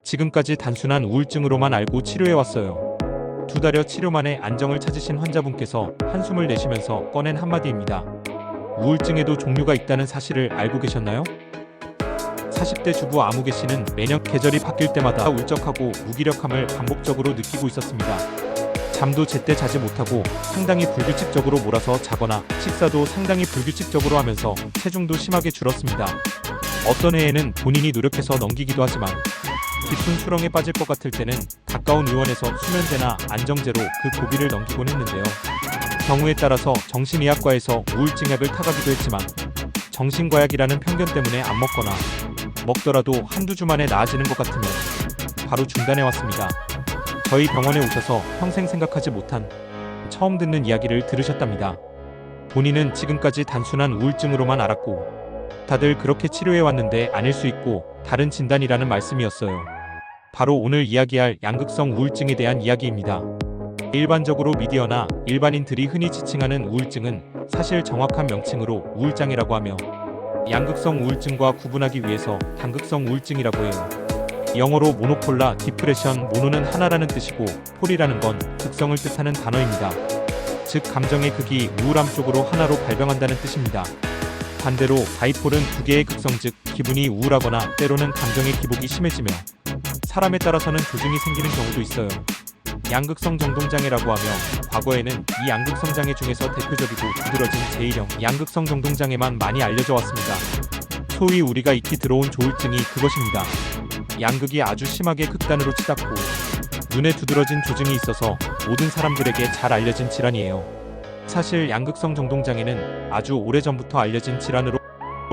지금까지 단순한 우울증으로만 알고 치료해왔어요. 2달여 치료 만에 안정을 찾으신 환자분께서 한숨을 내쉬면서 꺼낸 한마디입니다. 우울증에도 종류가 있다는 사실을 알고 계셨나요? 40대 주부 아무개 씨는 매년 계절이 바뀔 때마다 울적하고 무기력함을 반복적으로 느끼고 있었습니다. 잠도 제때 자지 못하고 상당히 불규칙적으로 몰아서 자거나 식사도 상당히 불규칙적으로 하면서 체중도 심하게 줄었습니다. 어떤 해에는 본인이 노력해서 넘기기도 하지만 깊은 수렁에 빠질 것 같을 때는 가까운 의원에서 수면제나 안정제로 그 고비를 넘기곤 했는데요. 경우에 따라서 정신의학과에서 우울증약을 타가기도 했지만 정신과약이라는 편견 때문에 안 먹거나 먹더라도 한두 주 만에 나아지는 것 같으면 바로 중단해왔습니다. 저희 병원에 오셔서 평생 생각하지 못한 처음 듣는 이야기를 들으셨답니다. 본인은 지금까지 단순한 우울증으로만 알았고 다들 그렇게 치료해왔는데 아닐 수 있고 다른 진단이라는 말씀이었어요. 바로 오늘 이야기할 양극성 우울증에 대한 이야기입니다. 일반적으로 미디어나 일반인들이 흔히 지칭하는 우울증은 사실 정확한 명칭으로 우울장애라고 하며 양극성 우울증과 구분하기 위해서 단극성 우울증이라고 해요. 영어로 모노폴라 디프레션, 모노는 하나라는 뜻이고 폴이라는 건 극성을 뜻하는 단어입니다. 즉 감정의 극이 우울함 쪽으로 하나로 발병한다는 뜻입니다. 반대로 바이폴은 두 개의 극성, 즉 기분이 우울하거나 때로는 감정의 기복이 심해지며 사람에 따라서는 조증이 생기는 경우도 있어요. 양극성 정동장애라고 하며 과거에는 이 양극성 장애 중에서 대표적이고 두드러진 제1형 양극성 정동장애만 많이 알려져 왔습니다. 소위 우리가 익히 들어온 조울증이 그것입니다. 양극이 아주 심하게 극단으로 치닫고 눈에 두드러진 조증이 있어서 모든 사람들에게 잘 알려진 질환이에요. 사실 양극성 정동장애는 아주 오래전부터 알려진 질환으로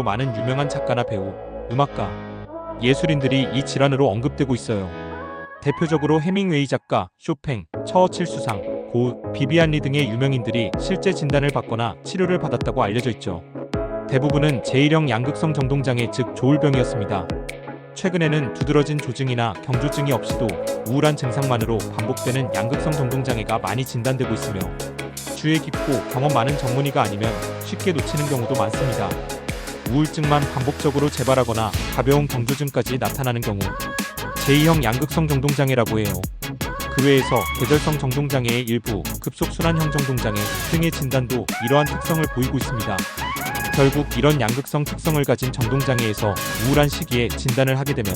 많은 유명한 작가나 배우, 음악가, 예술인들이 이 질환으로 언급되고 있어요. 대표적으로 해밍웨이 작가, 쇼팽, 처어칠 수상, 고흐, 비비안 리 등의 유명인들이 실제 진단을 받거나 치료를 받았다고 알려져 있죠. 대부분은 제1형 양극성 정동장애, 즉 조울병이었습니다. 최근에는 두드러진 조증이나 경조증이 없이도 우울한 증상만으로 반복되는 양극성 정동장애가 많이 진단되고 있으며 주의 깊고 경험 많은 전문의가 아니면 쉽게 놓치는 경우도 많습니다. 우울증만 반복적으로 재발하거나 가벼운 경조증까지 나타나는 경우 제2형 양극성 정동장애라고 해요. 그 외에서 계절성 정동장애의 일부, 급속순환형 정동장애 등의 진단도 이러한 특성을 보이고 있습니다. 결국 이런 양극성 특성을 가진 정동장애에서 우울한 시기에 진단을 하게 되면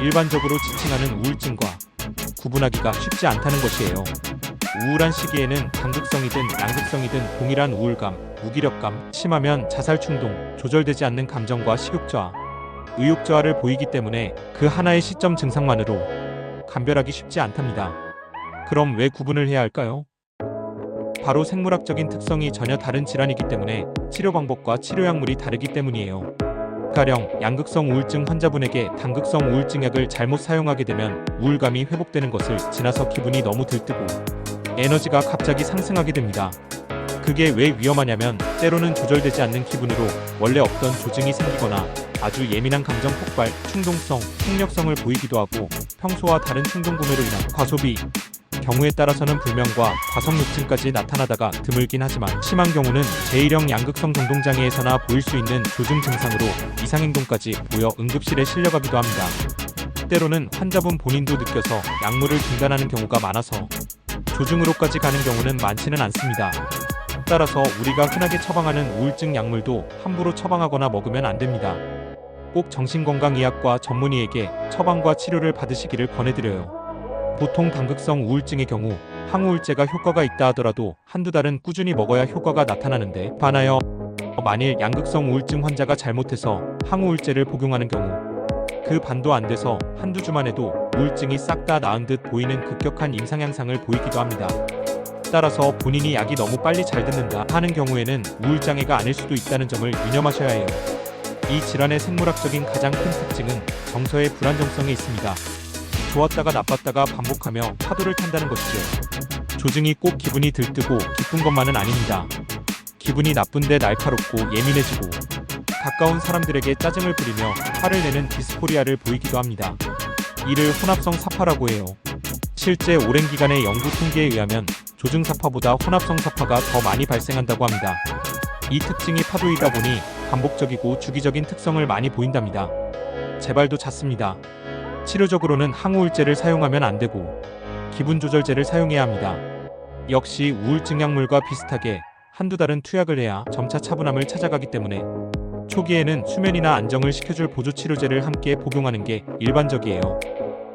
일반적으로 지칭하는 우울증과 구분하기가 쉽지 않다는 것이에요. 우울한 시기에는 단극성이든 양극성이든 동일한 우울감, 무기력감, 심하면 자살 충동, 조절되지 않는 감정과 식욕 저하, 의욕 저하를 보이기 때문에 그 하나의 시점 증상만으로 감별하기 쉽지 않답니다. 그럼 왜 구분을 해야 할까요? 바로 생물학적인 특성이 전혀 다른 질환이기 때문에 치료 방법과 치료 약물이 다르기 때문이에요. 가령 양극성 우울증 환자분에게 단극성 우울증약을 잘못 사용하게 되면 우울감이 회복되는 것을 지나서 기분이 너무 들뜨고 에너지가 갑자기 상승하게 됩니다. 그게 왜 위험하냐면 때로는 조절되지 않는 기분으로 원래 없던 조증이 생기거나 아주 예민한 감정 폭발, 충동성, 폭력성을 보이기도 하고 평소와 다른 충동 구매로 인한 과소비, 경우에 따라서는 불면과 과성욕증까지 나타나다가 드물긴 하지만 심한 경우는 제1형 양극성 정동장애에서나 보일 수 있는 조증 증상으로 이상행동까지 보여 응급실에 실려가기도 합니다. 때로는 환자분 본인도 느껴서 약물을 중단하는 경우가 많아서 조증으로까지 가는 경우는 많지는 않습니다. 따라서 우리가 흔하게 처방하는 우울증 약물도 함부로 처방하거나 먹으면 안 됩니다. 꼭 정신건강의학과 전문의에게 처방과 치료를 받으시기를 권해드려요. 보통 단극성 우울증의 경우 항우울제가 효과가 있다 하더라도 한두 달은 꾸준히 먹어야 효과가 나타나는데 반하여 만일 양극성 우울증 환자가 잘못해서 항우울제를 복용하는 경우 그 반도 안 돼서 한두 주만 해도 우울증이 싹 다 나은 듯 보이는 급격한 임상향상을 보이기도 합니다. 따라서 본인이 약이 너무 빨리 잘 듣는다 하는 경우에는 우울장애가 아닐 수도 있다는 점을 유념하셔야 해요. 이 질환의 생물학적인 가장 큰 특징은 정서의 불안정성에 있습니다. 좋았다가 나빴다가 반복하며 파도를 탄다는 것이죠. 조증이 꼭 기분이 들뜨고 기쁜 것만은 아닙니다. 기분이 나쁜데 날카롭고 예민해지고 가까운 사람들에게 짜증을 부리며 화를 내는 디스포리아를 보이기도 합니다. 이를 혼합성 사파라고 해요. 실제 오랜 기간의 연구 통계에 의하면 조증 사파보다 혼합성 사파가 더 많이 발생한다고 합니다. 이 특징이 파도이다 보니 반복적이고 주기적인 특성을 많이 보인답니다. 재발도 잦습니다. 치료적으로는 항우울제를 사용하면 안 되고 기분조절제를 사용해야 합니다. 역시 우울증 약물과 비슷하게 한두 달은 투약을 해야 점차 차분함을 찾아가기 때문에 초기에는 수면이나 안정을 시켜줄 보조치료제를 함께 복용하는 게 일반적이에요.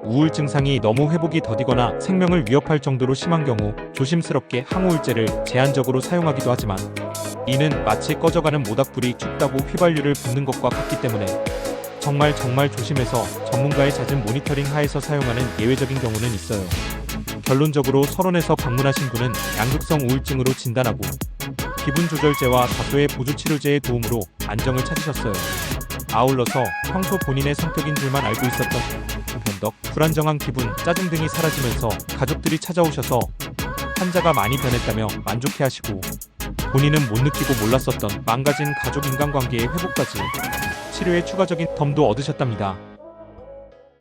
우울 증상이 너무 회복이 더디거나 생명을 위협할 정도로 심한 경우 조심스럽게 항우울제를 제한적으로 사용하기도 하지만 이는 마치 꺼져가는 모닥불이 춥다고 휘발유를 붓는 것과 같기 때문에 정말 조심해서 전문가의 잦은 모니터링 하에서 사용하는 예외적인 경우는 있어요. 결론적으로 서론에서 방문하신 분은 양극성 우울증으로 진단하고 기분조절제와 다소의 보조치료제의 도움으로 안정을 찾으셨어요. 아울러서 평소 본인의 성격인 줄만 알고 있었던 변덕, 불안정한 기분, 짜증 등이 사라지면서 가족들이 찾아오셔서 환자가 많이 변했다며 만족해하시고 본인은 못 느끼고 몰랐었던 망가진 가족 인간관계의 회복까지 치료에 추가적인 덤도 얻으셨답니다.